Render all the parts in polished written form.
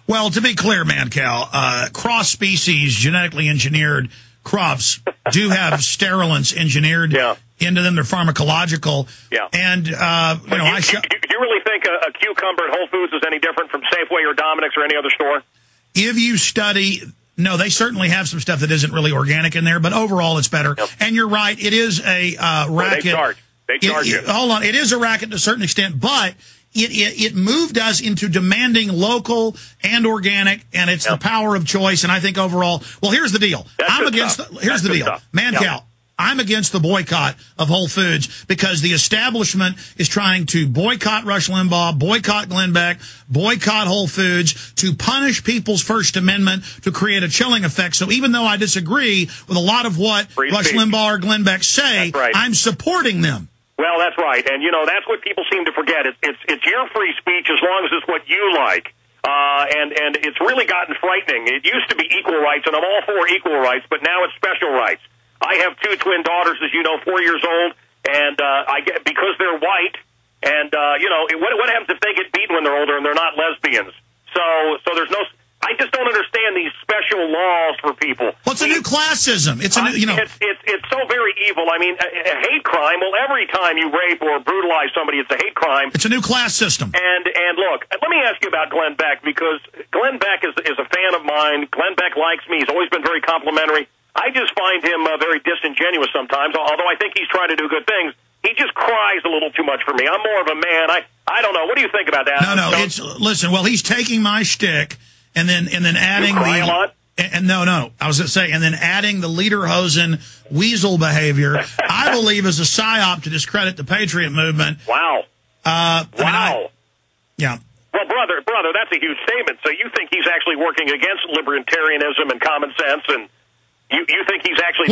Well, to be clear, Mancow, cross-species, genetically engineered crops do have sterilants engineered into them. They're pharmacological. Yeah. And, do you really think a cucumber at Whole Foods is any different from Safeway or Dominick's or any other store? If you study... No, they certainly have some stuff that isn't really organic in there, but overall it's better. Yep. And you're right, it is a racket. They charge you. Hold on, it is a racket to a certain extent, but it moved us into demanding local and organic, and it's the power of choice. And I think overall, well, here's the deal. Here's the deal. Mancow, I'm against the boycott of Whole Foods because the establishment is trying to boycott Rush Limbaugh, boycott Glenn Beck, boycott Whole Foods to punish people's First Amendment, to create a chilling effect. So even though I disagree with a lot of what Rush Limbaugh or Glenn Beck say, I'm supporting them. Well, that's right. And, that's what people seem to forget. It's your free speech as long as it's what you like. And it's really gotten frightening. It used to be equal rights, and I'm all for equal rights, but now it's special rights. I have 2 twin daughters, as you know, 4 years old, and because they're white, and what happens if they get beaten when they're older and they're not lesbians? So there's no. I just don't understand these special laws for people. Well, it's a new classism. It's a new, It's so very evil. I mean, a hate crime. Well, every time you rape or brutalize somebody, it's a hate crime. It's a new class system. And look, let me ask you about Glenn Beck, because Glenn Beck is a fan of mine. Glenn Beck likes me. He's always been very complimentary. I just find him very disingenuous sometimes, although I think he's trying to do good things. He just cries a little too much for me. I'm more of a man. I don't know. What do you think about that? No. Listen, well, he's taking my shtick and then adding you cry a lot? And no. I was going to say, and then adding the lederhosen weasel behavior, I believe is a psyop to discredit the Patriot movement. Wow. Yeah. Well, brother, that's a huge statement. So you think he's actually working against libertarianism and common sense, and you think he's actually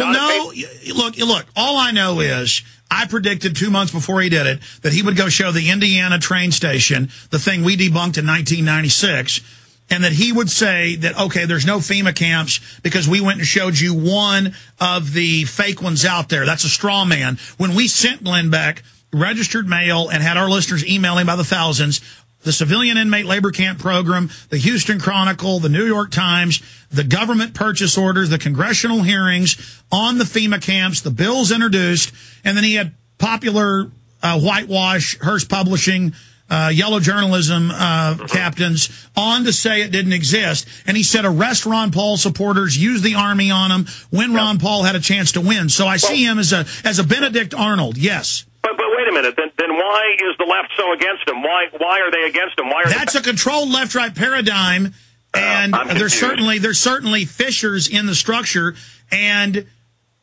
Look, all I know is I predicted 2 months before he did it that he would go show the Indiana train station, the thing we debunked in 1996, and that he would say that, okay, there's no FEMA camps because we went and showed you one of the fake ones out there. That's a straw man. When we sent Glenn Beck registered mail and had our listeners email him by the thousands, the Civilian Inmate Labor Camp Program, the Houston Chronicle, the New York Times, the government purchase orders, the congressional hearings on the FEMA camps, the bills introduced, and then he had popular whitewash, Hearst Publishing, yellow journalism captains on to say it didn't exist. And he said arrest Ron Paul supporters, use the army on them when Ron Paul had a chance to win. So I see him as a Benedict Arnold, yes. But wait a minute. Then why is the left so against him? Why are they against him? That's a controlled left-right paradigm, and there's certainly fissures in the structure. And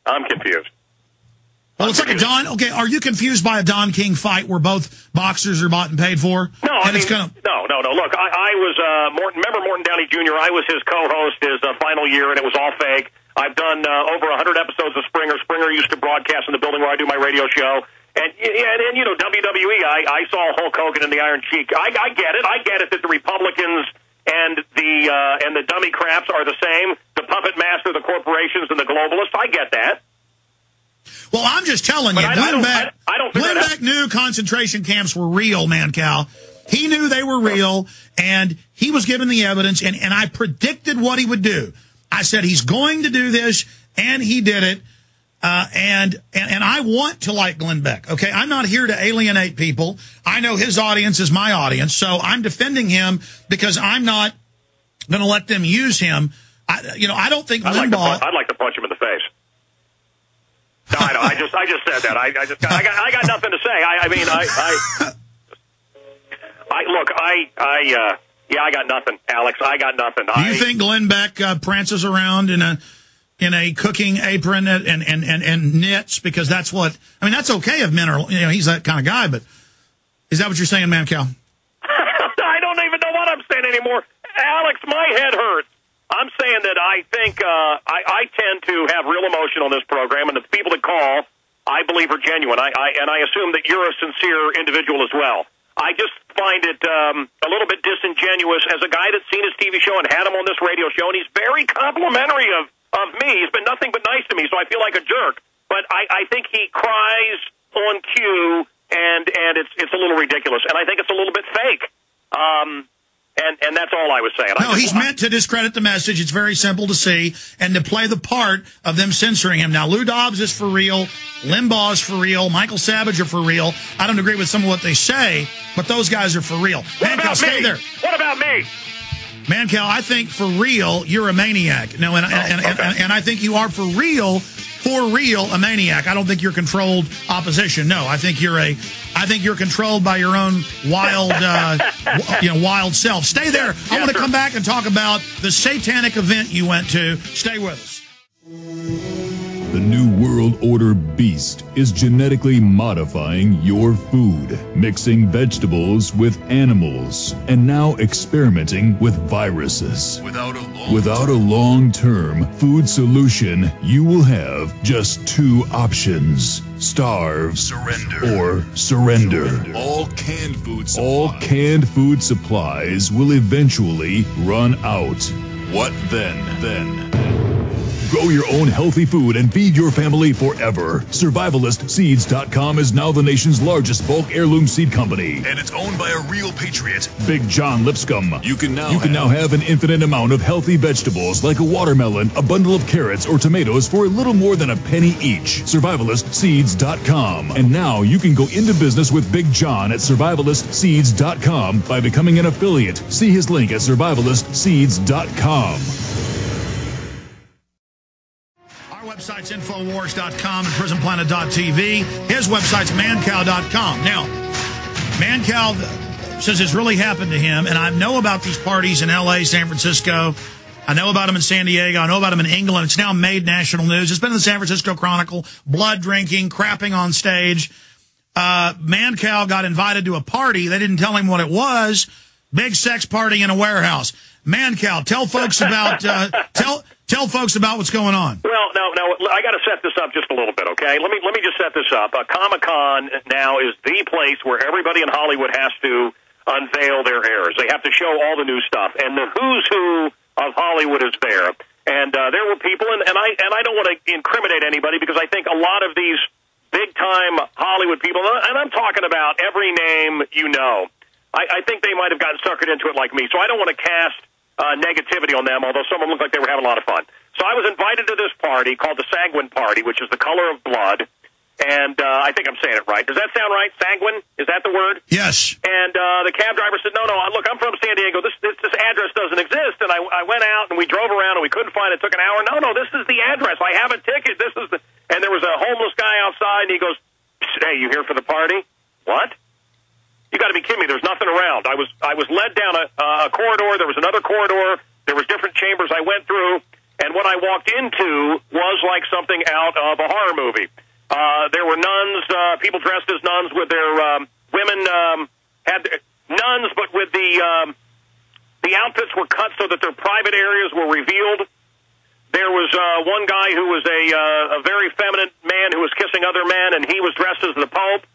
I'm confused. Well, it's like a Don. Okay, are you confused by a Don King fight where both boxers are bought and paid for? No, No. Look, I was remember Morton Downey Jr. I was his co-host his final year, and it was all fake. I've done over 100 episodes of Springer. Springer used to broadcast in the building where I do my radio show. And WWE, I saw Hulk Hogan in the Iron Sheik. I get it. I get it that the Republicans and the dummy craps are the same. The puppet master, the corporations, and the globalists. I get that. Well, I'm just telling you, Glenn Beck knew concentration camps were real, Mancow. He knew they were real, and he was given the evidence, and I predicted what he would do. I said he's going to do this, and he did it. And I want to like Glenn Beck, okay? I'm not here to alienate people. I know his audience is my audience, so I'm defending him because I'm not going to let them use him. I don't think Limbaugh... I'd like to punch him in the face. No, I know. I just said that. I got nothing to say. I got nothing, Alex. I got nothing. Do you think Glenn Beck prances around in a cooking apron and knits, because that's what, that's okay if men are, he's that kind of guy, but is that what you're saying, Mancow? I don't even know what I'm saying anymore. Alex, my head hurts. I'm saying that I think I tend to have real emotion on this program, and the people that call, I believe, are genuine. I assume that you're a sincere individual as well. I just find it a little bit disingenuous as a guy that's seen his TV show and had him on this radio show, and he's very complimentary of me. He's been nothing but nice to me, so I feel like a jerk. But I think he cries on cue, and it's a little ridiculous, and I think it's a little bit fake. And that's all I was saying. No, he's meant to discredit the message. It's very simple to see, and to play the part of them censoring him. Now, Lou Dobbs is for real. Limbaugh is for real. Michael Savage are for real. I don't agree with some of what they say, but those guys are for real. Mancow, stay there. What about me? Mancow, I think for real, you're a maniac. No, and I think you are for real, a maniac. I don't think you're controlled opposition. No, I think you're controlled by your own wild, wild self. Stay there. I want to come back and talk about the satanic event you went to. Stay with us. The New World Order beast is genetically modifying your food, mixing vegetables with animals, and now experimenting with viruses. Without a long-term food solution, you will have just two options: starve, or surrender. All canned food supplies will eventually run out. What then? Grow your own healthy food and feed your family forever. SurvivalistSeeds.com is now the nation's largest bulk heirloom seed company. And it's owned by a real patriot, Big John Lipscomb. You can now have an infinite amount of healthy vegetables like a watermelon, a bundle of carrots, or tomatoes for a little more than a penny each. SurvivalistSeeds.com. And now you can go into business with Big John at SurvivalistSeeds.com by becoming an affiliate. See his link at SurvivalistSeeds.com. Website's Infowars.com and PrisonPlanet.tv. His website's Mancow.com. Now, Mancow says it's really happened to him, and I know about these parties in L.A., San Francisco. I know about them in San Diego. I know about them in England. It's now made national news. It's been in the San Francisco Chronicle. Blood drinking, crapping on stage. Mancow got invited to a party. They didn't tell him what it was. Big sex party in a warehouse. Mancow, tell folks about tell folks about what's going on. Well, now I got to set this up just a little bit, okay? Let me just set this up. Comic-Con now is the place where everybody in Hollywood has to unveil their heirs. They have to show all the new stuff, and the who's who of Hollywood is there. And there were people, and I don't want to incriminate anybody because I think a lot of these big-time Hollywood people, and I'm talking about every name you know, I think they might have gotten suckered into it like me. So I don't want to cast negativity on them, although some of them looked like they were having a lot of fun. So I was invited to this party called the Sanguine Party, which is the color of blood. And I think I'm saying it right. Does that sound right? Sanguine? Is that the word? Yes. And the cab driver said, no, look, I'm from San Diego. This address doesn't exist. And I went out and we drove around and we couldn't find it. It took an hour. No, this is the address. I have a ticket. This is the... And there was a homeless guy outside and he goes, hey, you here for the party? What? You got to be kidding me. There's nothing around. I was led down a corridor. There was another corridor. There was different chambers I went through. And what I walked into was like something out of a horror movie. There were nuns, people dressed as nuns with their women had nuns, but with the outfits were cut so that their private areas were revealed. There was one guy who was a very feminine man who was kissing other men, and he was dressed as the Pope.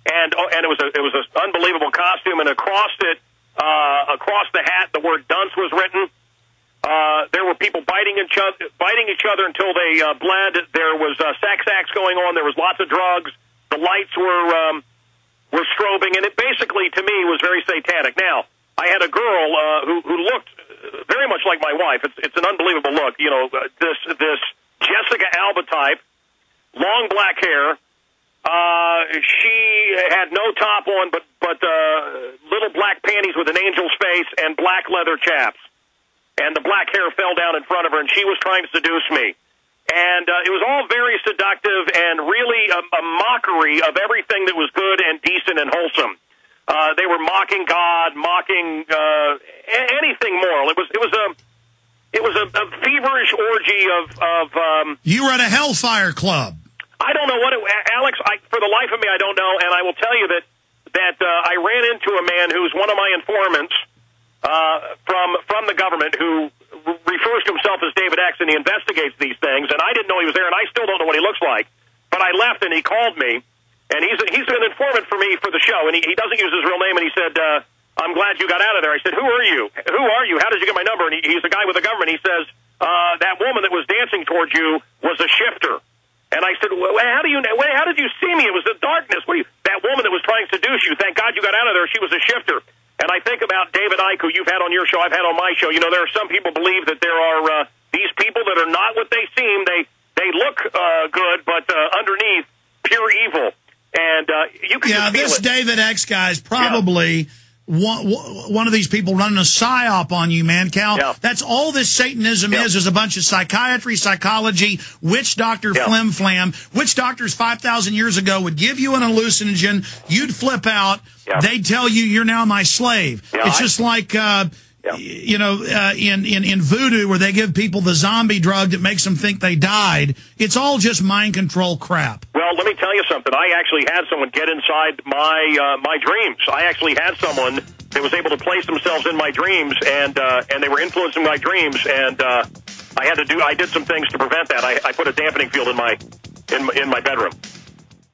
And it was an unbelievable costume, and across the hat, the word dunce was written. There were people biting each other until they bled. There was sex acts going on. There was lots of drugs. The lights were strobing, and it basically, to me, was very satanic. Now, I had a girl who looked very much like my wife. It's an unbelievable look. You know, this Jessica Alba type, long black hair. She had no top on, but little black panties with an angel's face and black leather chaps. And the black hair fell down in front of her, and she was trying to seduce me. And it was all very seductive and really a mockery of everything that was good and decent and wholesome. They were mocking God, mocking anything moral. It was a feverish orgy of. You were at a hellfire club. I don't know what Alex. For the life of me, I don't know. And I will tell you that I ran into a man who's one of my informants from the government who refers to himself as David X, and he investigates these things. And I didn't know he was there, and I still don't know what he looks like. But I left, and he called me, and he's an informant for me for the show. And he doesn't use his real name, and he said, "I'm glad you got out of there." I said, "Who are you? Who are you? How did you get my number?" And he's a guy with the government. He says, "That woman that was dancing towards you was a shifter." And I said, well, how did you see me? It was the darkness. That woman that was trying to seduce you, thank God you got out of there. She was a shifter. And I think about David Icke, who you've had on your I've had on my show, there are some people believe that there are these people that are not what they seem. They look good, but underneath, pure evil. And you can just feel this it. David X guy is probably one of these people running a psyop on you, Mancow. Yeah. That's all this Satanism is a bunch of psychiatry, psychology, witch doctor flim-flam. Witch doctors 5,000 years ago would give you an hallucinogen. You'd flip out. Yeah. They'd tell you, you're now my slave. Yeah, it's just like... in voodoo, where they give people the zombie drug that makes them think they died. It's all just mind control crap. Well, let me tell you something. I actually had someone get inside my dreams. I actually had someone that was able to place themselves in my dreams, and they were influencing my dreams. And I did some things to prevent that. I put a dampening field in my bedroom.